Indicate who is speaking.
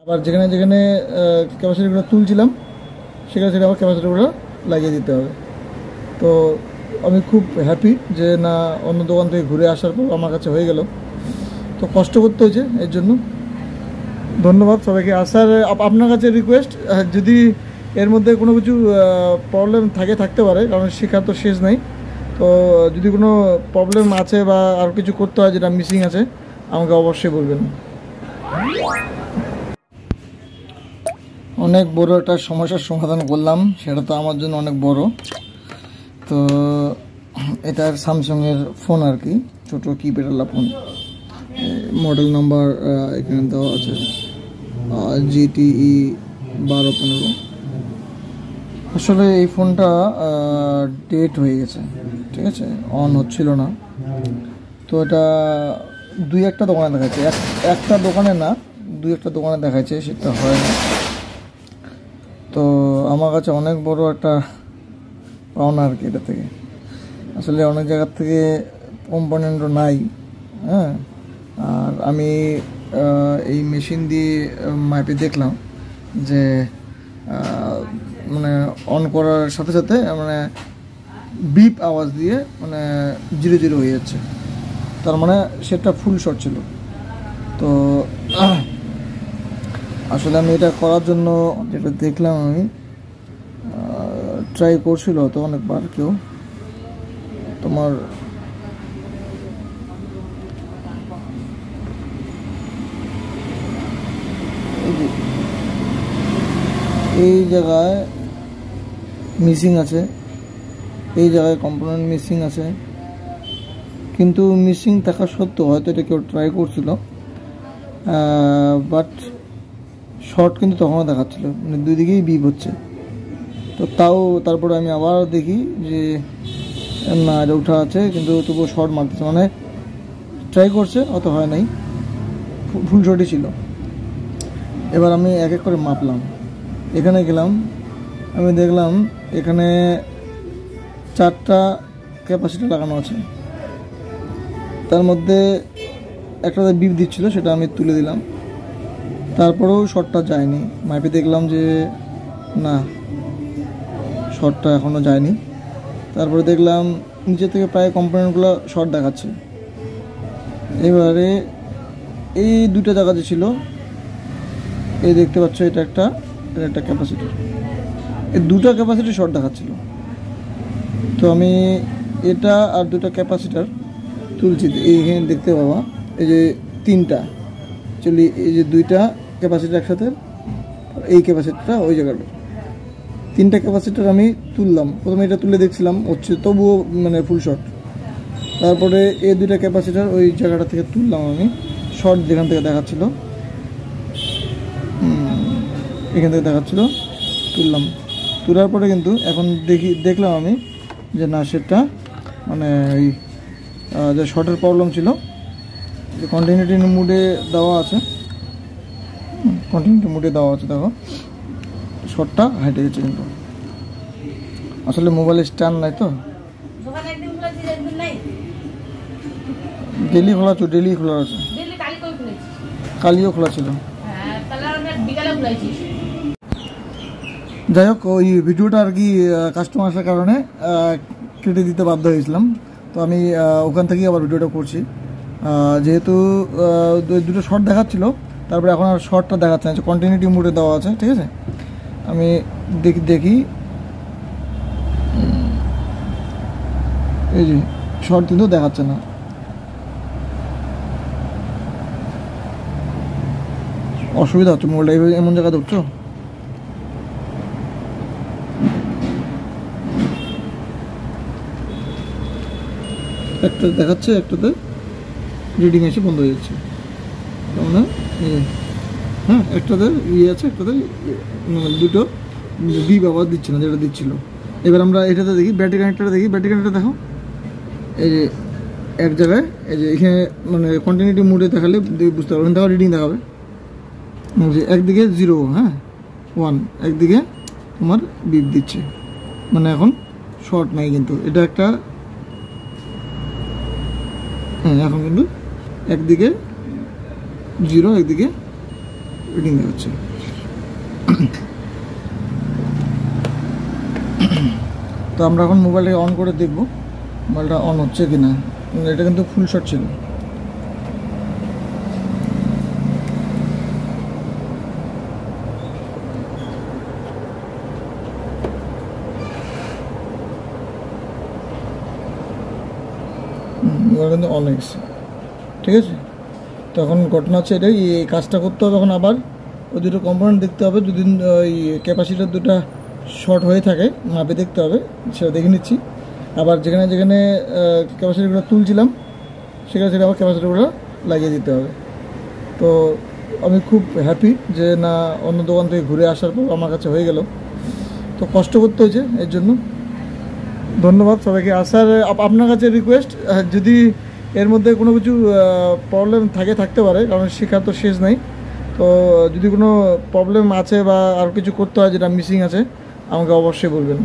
Speaker 1: আবার যেখানে যেখানে ক্যাপাসিটিগুলো তুলছিলাম সেখানে সেখানে আবার ক্যাপাসিটিগুলো লাগিয়ে দিতে হবে। তো আমি খুব হ্যাপি যে না, অন্য দোকান থেকে ঘুরে আসার পর আমার কাছে হয়ে গেল। তো কষ্ট করতে হয়েছে এর জন্য। ধন্যবাদ সবাইকে। আর স্যার আপনার কাছে রিকোয়েস্ট, যদি এর মধ্যে কোনো কিছু প্রবলেম থাকতে পারে, কারণ শেখার তো শেষ নেই, তো যদি কোনো প্রবলেম আছে বা আর কিছু করতে হয় যেটা মিসিং আছে আমাকে অবশ্যই বলবেন। অনেক বড় একটা সমস্যার সমাধান করলাম, সেটা তো আমার জন্য অনেক বড়। তো এটার স্যামসাংয়ের ফোন আর কি, ছোটো কিপ্যাডওয়ালা ফোন। মডেল নাম্বার এখানে দেওয়া আছে GTE 1215। আসলে এই ফোনটা ডেট হয়ে গেছে, ঠিক আছে, অন হচ্ছিল না। তো এটা দুই একটা দোকানে দেখাচ্ছে, একটা দোকানে না, দুই একটা দোকানে দেখাচ্ছে, সেটা হয় না। তো আমার কাছে অনেক বড় একটা পাওনা আর কি এটা থেকে। আসলে অনেক জায়গার থেকে কম্পোনেন্টও নাই, হ্যাঁ। আর আমি এই মেশিন দিয়ে মাইপে দেখলাম যে মানে অন করার সাথে সাথে মানে বিপ আওয়াজ দিয়ে মানে 0 হয়ে যাচ্ছে, তার মানে সেটা ফুল শট ছিল। তো আসলে আমি এটা করার জন্য যেটা দেখলাম, আমি ট্রাই করছিল তো অনেকবার কেউ, তোমার এই জায়গায় মিসিং আছে, এই জায়গায় কম্পোনেন্ট মিসিং আছে, কিন্তু মিসিং থাকা সত্ত্বেও হয়তো এটা কেউ ট্রাই করছিল, বাট শর্ট কিন্তু তখনও দেখাচ্ছিল, মানে দুই দিকেই বিপ হচ্ছে। তো তারপরে আমি আবার দেখি যে না, এটা উঠা আছে কিন্তু তবুও শর্ট মারতেছে, মানে ট্রাই করছে, অত হয় নাই, ফুল শর্টই ছিল। এবার আমি এক এক করে মাপলাম, এখানে গেলাম, আমি দেখলাম এখানে 4টা ক্যাপাসিটার লাগানো আছে, তার মধ্যে একটাতে বিপ দিচ্ছিল, সেটা আমি তুলে দিলাম। তারপরেও শর্টটা যায়নি, মাইপে দেখলাম যে না, শর্টটা এখনও যায়নি। তারপরে দেখলাম নিচে থেকে প্রায় কম্পোনেন্টগুলো শর্ট দেখাচ্ছে। এবারে এই দুটো জায়গা যে ছিল, এই দেখতে পাচ্ছ, এটা একটা ক্যাপাসিটার, এই দুটো ক্যাপাসিটি শর্ট দেখাচ্ছিল। তো আমি এটা আর দুটো ক্যাপাসিটার তুলছি, এইখানে দেখতে পাবা, এই যে 3টা চলি, এই যে 2টা ক্যাপাসিটার একসাথে, এই ক্যাপাসিটারটা ওই জায়গাটা, 3টা ক্যাপাসিটার আমি তুললাম। প্রথমে এটা তুলে দেখছিলাম হচ্ছে, তবুও মানে ফুল শর্ট। তারপরে এই 2টা ক্যাপাসিটার ওই জায়গাটা থেকে তুললাম আমি, শর্ট যেখান থেকে দেখাচ্ছিল, এখান থেকে দেখাচ্ছিল, তুললাম। তোলার পরে কিন্তু এখন দেখলাম আমি যে না, সেটা মানে এই যে শর্টের প্রবলেম ছিল, যে কন্টিনিউটি মুডে দেওয়া আছে, দেখো শর্টটা হেঁটে গেছে। কিন্তু আসলে মোবাইলের স্ট্যান্ড নাই, তো ডেলি খোলা আছে, কালিও খোলা ছিল। যাই হোক, ওই ভিডিওটা আর কি কাস্টমার আসার কারণে কেটে দিতে বাধ্য হয়েছিলাম। তো আমি ওখান থেকেই আবার ভিডিওটা করছি, যেহেতু দুটো শর্ট দেখাচ্ছিল, তারপরে এখন আর শর্টটা দেখাচ্ছে না, কন্টিনিউটি মোডে দেওয়া আছে, ঠিক আছে। আমি দেখি এই যে শর্ট কিন্তু দেখাচ্ছে না। অসুবিধা হচ্ছে, মোবাইলটা এমন জায়গায় ধরছো, একটা দেখাচ্ছে, একটাতে রিডিং এসে বন্ধ হয়ে যাচ্ছে, মানে হ্যাঁ, একটাতে আছে, একটাতে দুটো বিপ আবার দিচ্ছে না, যেটা দিচ্ছিল। এবার আমরা এটাতে দেখি, ব্যাটারি কানেক্টারটা দেখি, ব্যাটারি কানেক্টার দেখো, এই যে এক জায়গায়, এই যে এখানে মানে কন্টিনিউটি মোডে দেখালে বুঝতে পারবেন, দেখো রিডিং দেখাবে যে একদিকে 0, হ্যাঁ 1, একদিকে তোমার বিপ দিচ্ছে, মানে এখন শর্ট নাই। কিন্তু এটা একটা, হ্যাঁ, এখন কিন্তু একদিকে 0, একদিকে রিডিং দেখাচ্ছে। তো আমরা এখন মোবাইলটাকে অন করে দেখব মোবাইলটা অন হচ্ছে কি না। এটা কিন্তু ফুল শট ছিল। মোবাইল কিন্তু অন হয়ে গেছে, ঠিক আছে। তো এখন ঘটনা হচ্ছে এটাই, এই কাজটা করতে হবে। এখন আবার ওই দুটো কম্পোনেন্ট দেখতে হবে, যদি ওই ক্যাপাসিটার দুটো শর্ট হয়ে থাকে মাপে দেখতে হবে, সেটা দেখে নিচ্ছি। আবার যেখানে যেখানে ক্যাপাসিটারগুলো তুলছিলাম সেখানে সেটা আবার ক্যাপাসিটারগুলো লাগিয়ে দিতে হবে। তো আমি খুব হ্যাপি যে না, অন্য দোকান থেকে ঘুরে আসার পর আমার কাছে হয়ে গেল। তো কষ্ট করতে হয়েছে এর জন্য, ধন্যবাদ সবাইকে। আর স্যার আপনার কাছে রিকোয়েস্ট, যদি এর মধ্যে কোনো কিছু প্রবলেম থাকতে পারে, কারণ শেখার তো শেষ নাই। তো যদি কোনো প্রবলেম আছে বা আর কিছু করতে হয় যেটা মিসিং আছে, আমাকে অবশ্যই বলবেন।